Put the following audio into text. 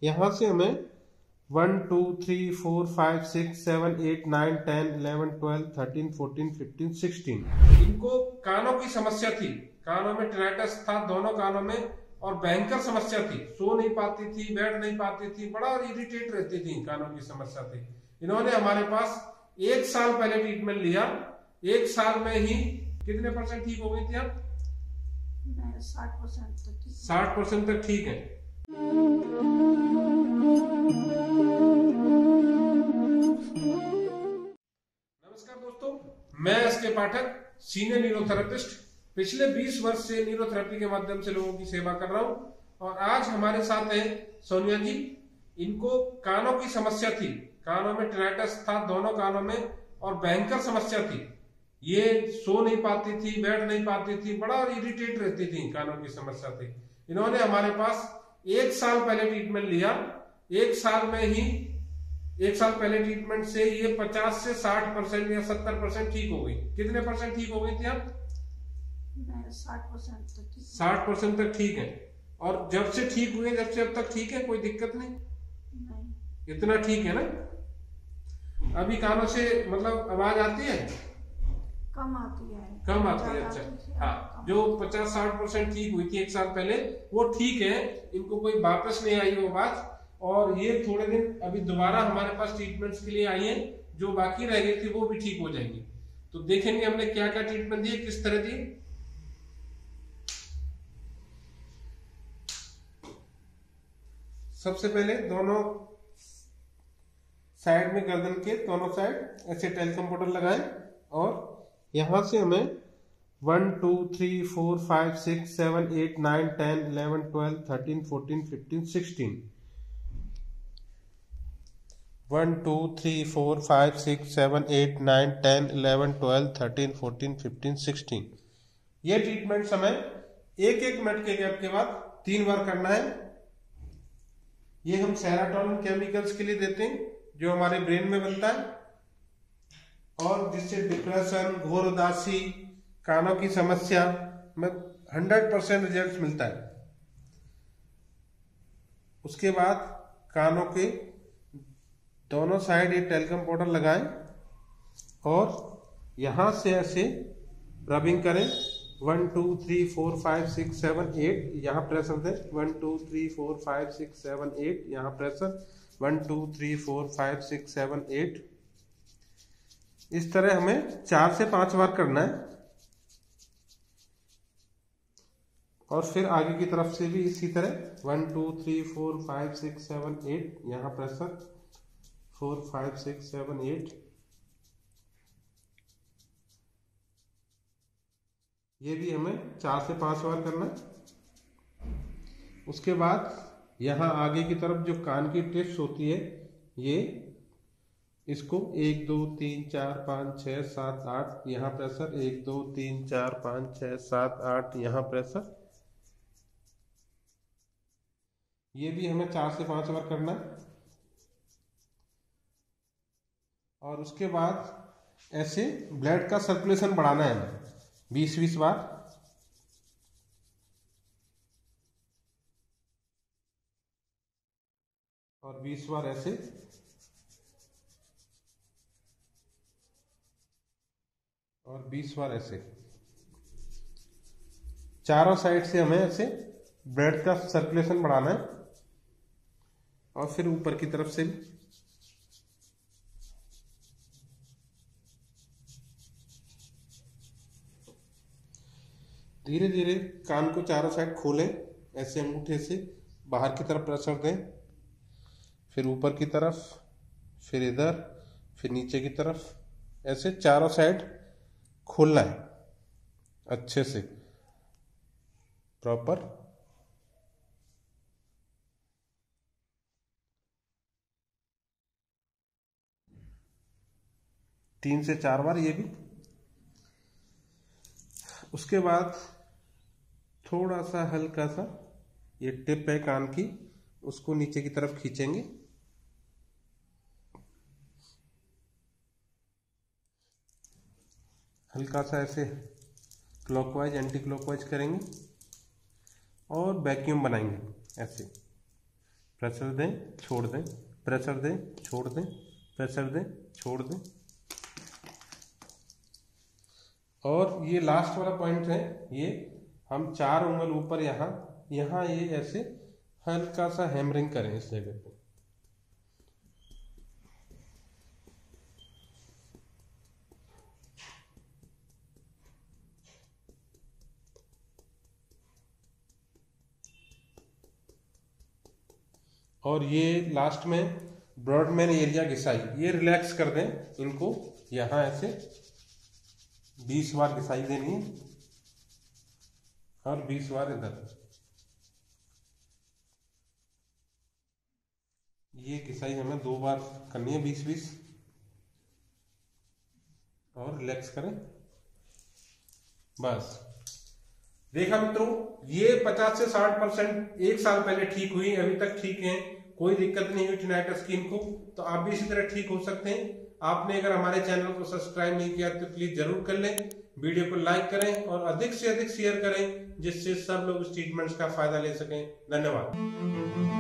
यहां से हमें 1 2 3 4 5 6 7 8 9 10 11 12 13 14 15 16 इनको कानों की समस्या थी। कानों में टिनाइटस था दोनों कानों में, और भयंकर समस्या थी। सो नहीं पाती थी, बैठ नहीं पाती थी, बड़ा इरिटेट रहती थी, कानों की समस्या थी। इन्होंने हमारे पास 1 साल पहले ट्रीटमेंट लिया। 1 साल में ही कितने परसेंट ठीक हो गई थी आप? 60% तक ठीक है। नमस्कार दोस्तों, मैं एसके पाठक, सीनियर न्यूरोथेरेपिस्ट। पिछले 20 वर्ष से न्यूरोथेरेपी के माध्यम से लोगों की सेवा कर रहा हूं, और आज हमारे साथ हैं सोनिया जी। इनको कानों की समस्या थी। कानों में टिनाइटस था दोनों कानों में, और भयंकर समस्या थी। ये सो नहीं पाती थी, बैठ नहीं पाती थी, बड़ा इरिटेट रहती थी, कानों की समस्या थी। इन्होंने हमारे पास 1 साल पहले ट्रीटमेंट लिया। 1 साल में ही 1 साल पहले ट्रीटमेंट से ये 50 से 60% या 70% ठीक हो गई। कितने परसेंट ठीक हो गई थी आप? 60% तक ठीक है। और जब से ठीक हुए, जब से अब तक ठीक है, कोई दिक्कत नहीं? इतना ठीक है ना? अभी कानों से मतलब आवाज आती है? कम आती है। कम आती है, अच्छा। हाँ, जो 50-60% ठीक हुई थी 1 साल पहले, वो ठीक है। इनको कोई वापस नहीं आई वो आवाज। और ये थोड़े दिन अभी दोबारा हमारे पास ट्रीटमेंट्स के लिए आई है। जो बाकी रह गई थी वो भी ठीक हो जाएंगी। तो देखेंगे हमने क्या क्या ट्रीटमेंट दिए, किस तरह दी। सबसे पहले दोनों साइड में, गर्दन के दोनों साइड ऐसे टेलीकॉम पाउडर लगाएं, और यहां से हमें 1 2 3 4 5 6 7 8 9 10 11 12 13 14 15 16 1 2 3 4 5 6 7 8 9 10 11 12 13 14 15 16। ये ट्रीटमेंट समय 1-1 मिनट के गैप के बाद 3 बार करना है। ये हम सेरोटोनिन केमिकल्स के लिए देते हैं, जो हमारे ब्रेन में बनता है, और जिससे डिप्रेशन, घोर उदासी, कानों की समस्या में 100% रिजल्ट मिलता है। उसके बाद कानों के दोनों साइड ये टेलीकॉम पाउडर लगाएं, और यहां से ऐसे रबिंग करें। 1 2 3 4 5 6 7 8 यहाँ प्रेशर दें। 1 2 3 4 5 6 7 8 यहाँ प्रेशर। 1 2 3 4 5 6 7 8। इस तरह हमें 4 से 5 बार करना है। और फिर आगे की तरफ से भी इसी तरह 1 2 3 4 5 6 7 8 यहाँ प्रेशर। 4 5 6 7 8। ये भी हमें 4 से 5 बार करना है। उसके बाद यहाँ आगे की तरफ जो कान की टिप्स होती है, ये इसको 1 2 3 4 5 6 7 8 यहाँ प्रेशर। 1 2 3 4 5 6 7 8 यहाँ प्रेशर। ये भी हमें 4 से 5 बार करना है। और उसके बाद ऐसे ब्लड का सर्कुलेशन बढ़ाना है हमें 20-20 बार। और 20 बार ऐसे। और 20 बार ऐसे। चारों साइड से हमें ऐसे ब्लड का सर्कुलेशन बढ़ाना है। और फिर ऊपर की तरफ से भी। धीरे धीरे कान को चारों साइड खोलें, ऐसे अंगूठे से बाहर की तरफ प्रेशर दें, फिर ऊपर की तरफ, फिर इधर, फिर नीचे की तरफ, ऐसे चारों साइड खोलना है अच्छे से, प्रॉपर। तीन से 4 बार ये भी। उसके बाद थोड़ा सा हल्का सा ये टिप है कान की, उसको नीचे की तरफ खींचेंगे। हल्का सा ऐसे क्लॉकवाइज एंटी क्लॉकवाइज करेंगे और वैक्यूम बनाएंगे ऐसे। प्रेशर दें, छोड़ दें, प्रेशर दें, छोड़ दें, प्रेशर दें, छोड़ दें। और ये लास्ट वाला पॉइंट है, ये हम 4 उंगल ऊपर यहाँ ये ऐसे हल्का सा हैमरिंग करें इस जगह पे। और ये लास्ट में ब्रॉडमैन एरिया घिसाई, ये रिलैक्स कर दें इनको, यहाँ ऐसे 20 बार घिसाई देनी है और 20 बार इधर। ये घिसाई हमें 2 बार करनी है 20-20, और रिलैक्स करें बस। देखा मित्रों, ये 50 से 60% 1 साल पहले ठीक हुई, अभी तक ठीक है, कोई दिक्कत नहीं हुई टिनाइटस की इनको। तो आप भी इसी तरह ठीक हो सकते हैं। आपने अगर हमारे चैनल को सब्सक्राइब नहीं किया तो प्लीज जरूर कर लें, वीडियो को लाइक करें और अधिक से अधिक शेयर करें, जिससे सब लोग इस ट्रीटमेंट्स का फायदा ले सकें। धन्यवाद।